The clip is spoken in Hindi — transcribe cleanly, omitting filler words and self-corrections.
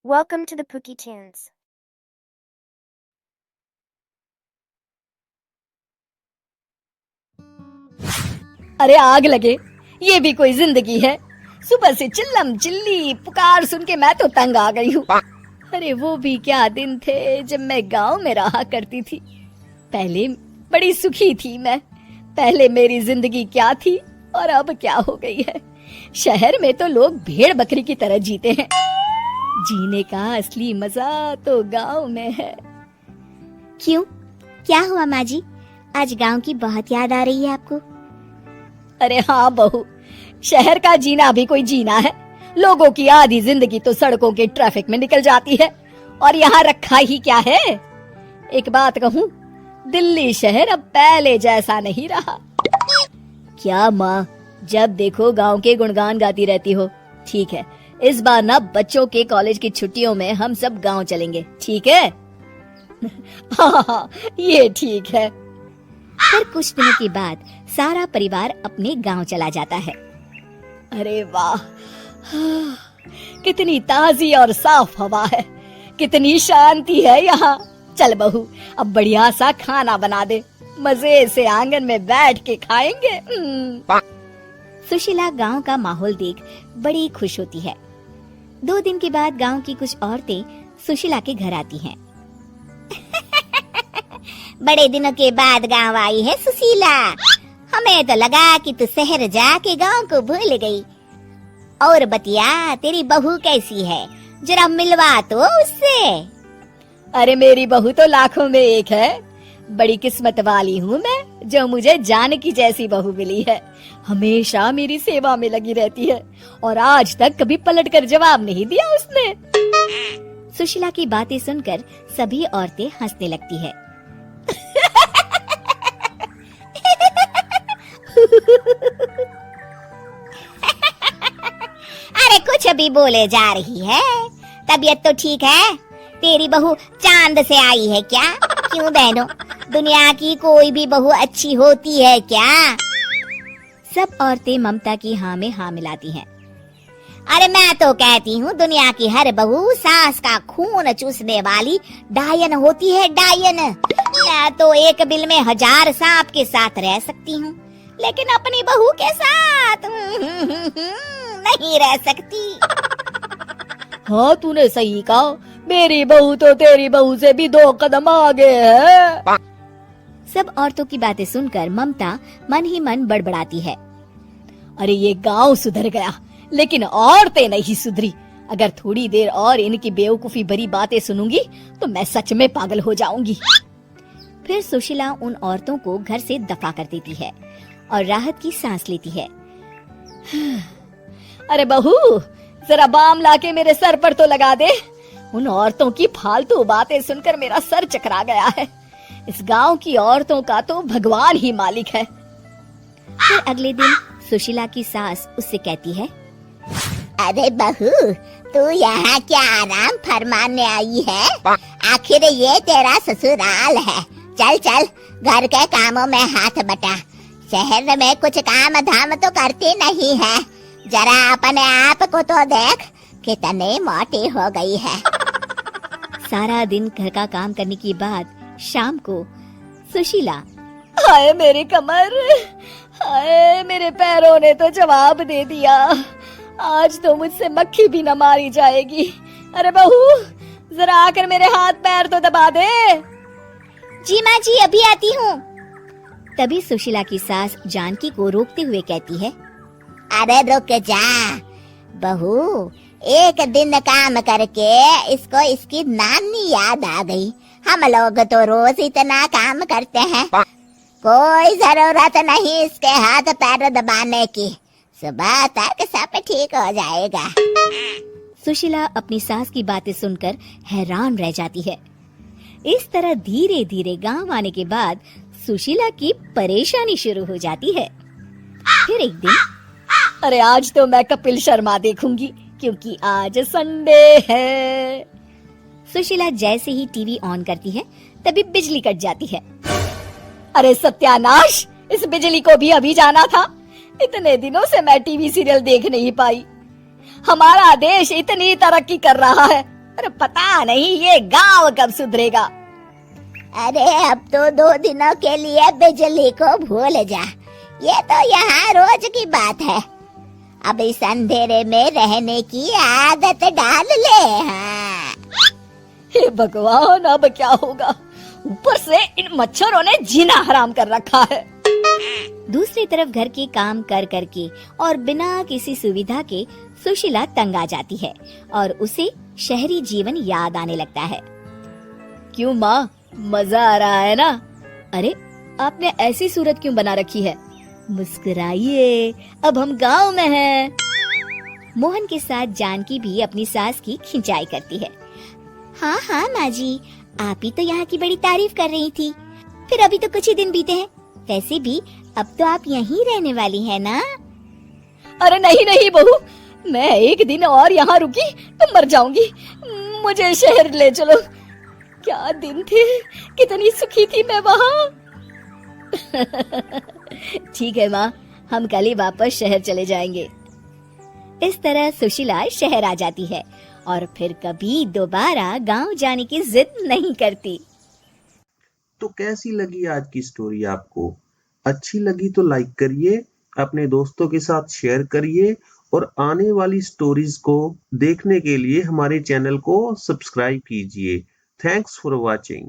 Welcome to the Pookie Tunes. अरे आग लगे, ये भी कोई जिंदगी है। सुबह से चिल्लम चिल्ली पुकार सुन के मैं तो तंग आ गई हूँ। अरे वो भी क्या दिन थे जब मैं गांव में रहा करती थी। पहले बड़ी सुखी थी मैं। पहले मेरी जिंदगी क्या थी और अब क्या हो गई है। शहर में तो लोग भेड़ बकरी की तरह जीते हैं। जीने का असली मजा तो गांव में है। क्यों, क्या हुआ माँ जी? आज गांव की बहुत याद आ रही है आपको? अरे हाँ बहू, शहर का जीना भी कोई जीना है। लोगों की आधी जिंदगी तो सड़कों के ट्रैफिक में निकल जाती है और यहाँ रखा ही क्या है। एक बात कहूँ, दिल्ली शहर अब पहले जैसा नहीं रहा। क्या माँ, जब देखो गांव के गुणगान गाती रहती हो। ठीक है, इस बार ना बच्चों के कॉलेज की छुट्टियों में हम सब गांव चलेंगे, ठीक है? हाँ, ये ठीक है। फिर कुछ दिनों के बाद सारा परिवार अपने गांव चला जाता है। अरे वाह, कितनी ताजी और साफ हवा है, कितनी शांति है यहाँ। चल बहू, अब बढ़िया सा खाना बना दे, मजे से आंगन में बैठ के खाएंगे। सुशीला गांव का माहौल देख बड़ी खुश होती है। 2 दिन के बाद गांव की कुछ औरतें सुशीला के घर आती हैं। बड़े दिनों के बाद गांव आई है सुशीला। हमें तो लगा कि तू शहर जाके गांव को भूल गई। और बतिया, तेरी बहू कैसी है? जरा मिलवा तो उससे। अरे मेरी बहू तो लाखों में एक है। बड़ी किस्मत वाली हूँ मैं जो मुझे जानकी जैसी बहू मिली है। हमेशा मेरी सेवा में लगी रहती है और आज तक कभी पलट कर जवाब नहीं दिया उसने। सुशीला की बातें सुनकर सभी औरतें हंसने लगती है। अरे कुछ अभी बोले जा रही है। तबीयत तो ठीक है? तेरी बहू चांद से आई है क्या? क्यों बहनों, दुनिया की कोई भी बहू अच्छी होती है क्या? सब औरतें ममता की हाँ में हाँ मिलाती हैं। अरे मैं तो कहती हूँ दुनिया की हर बहू सास का खून चूसने वाली डायन होती है, डायन। मैं तो एक बिल में 1000 सांप के साथ रह सकती हूँ, लेकिन अपनी बहू के साथ नहीं रह सकती। हाँ, तूने सही कहा। मेरी बहू तो तेरी बहू से भी 2 कदम आगे है। सब औरतों की बातें सुनकर ममता मन ही मन बड़बड़ाती है। अरे ये गांव सुधर गया, लेकिन औरतें नहीं सुधरी। अगर थोड़ी देर और इनकी बेवकूफी भरी बातें सुनूंगी तो मैं सच में पागल हो जाऊंगी। फिर सुशीला उन औरतों को घर से दफा कर देती है और राहत की सांस लेती है। अरे बहू, जरा बाम लाके मेरे सर पर तो लगा दे। उन औरतों की फालतू बातें सुनकर मेरा सर चकरा गया है। इस गांव की औरतों का तो भगवान ही मालिक है। फिर अगले दिन सुशीला की सास उससे कहती है, अरे बहू, तू यहाँ क्या आराम फरमाने आई है? आखिर ये तेरा ससुराल है। चल चल, घर के कामों में हाथ बटा। शहर में कुछ काम धाम तो करती नहीं है। जरा अपने आप को तो देख, कितनी मोटी हो गई है। सारा दिन घर का काम करने के बाद शाम को सुशीला, हाय मेरी कमर, हाय मेरे पैरों ने तो जवाब दे दिया। आज तो मुझसे मक्खी भी न मारी जाएगी। अरे बहू, जरा आकर मेरे हाथ पैर तो दबा दे। जी माँ जी, अभी आती हूँ। तभी सुशीला की सास जानकी को रोकते हुए कहती है, अरे रुक जा बहू, एक दिन काम करके इसको इसकी नानी याद आ गई। हम लोग तो रोज इतना काम करते हैं, कोई जरूरत नहीं इसके हाथ पैर दबाने की। सुबह तक सब ठीक हो जाएगा। सुशीला अपनी सास की बातें सुनकर हैरान रह जाती है। इस तरह धीरे धीरे गांव आने के बाद सुशीला की परेशानी शुरू हो जाती है। फिर एक दिन, अरे आज तो मैं कपिल शर्मा देखूंगी क्योंकि आज संडे है। सुशीला जैसे ही टीवी ऑन करती है तभी बिजली कट जाती है। अरे सत्यानाश, इस बिजली को भी अभी जाना था। इतने दिनों से मैं टीवी सीरियल देख नहीं पाई। हमारा देश इतनी तरक्की कर रहा है अरे पता नहीं ये गांव कब सुधरेगा। अरे अब तो 2 दिनों के लिए बिजली को भूल जा, ये तो यहाँ रोज की बात है। अब इस अंधेरे में रहने की आदत डाल ले। हाँ। हे भगवान, अब क्या होगा? ऊपर से इन मच्छरों ने जीना हराम कर रखा है। दूसरी तरफ घर के काम कर करके और बिना किसी सुविधा के सुशीला तंग आ जाती है और उसे शहरी जीवन याद आने लगता है। क्यों माँ, मजा आ रहा है ना? अरे आपने ऐसी सूरत क्यों बना रखी है? मुस्कुराइए, अब हम गांव में हैं। मोहन के साथ जानकी भी अपनी सास की खिंचाई करती है। हाँ हाँ माँ जी, आप ही तो यहाँ की बड़ी तारीफ कर रही थी। फिर अभी तो कुछ ही दिन बीते हैं, वैसे भी अब तो आप यहीं रहने वाली है ना? अरे नहीं नहीं बहू, मैं एक दिन और यहाँ रुकी तो मर जाऊंगी। मुझे शहर ले चलो। क्या दिन थे, कितनी सुखी थी मैं वहाँ। ठीक है माँ, हम कल ही वापस शहर चले जाएंगे। इस तरह सुशीला शहर आ जाती है और फिर कभी दोबारा गांव जाने की जिद नहीं करती। तो कैसी लगी आज की स्टोरी आपको? अच्छी लगी तो लाइक करिए, अपने दोस्तों के साथ शेयर करिए और आने वाली स्टोरीज को देखने के लिए हमारे चैनल को सब्सक्राइब कीजिए। Thanks for watching.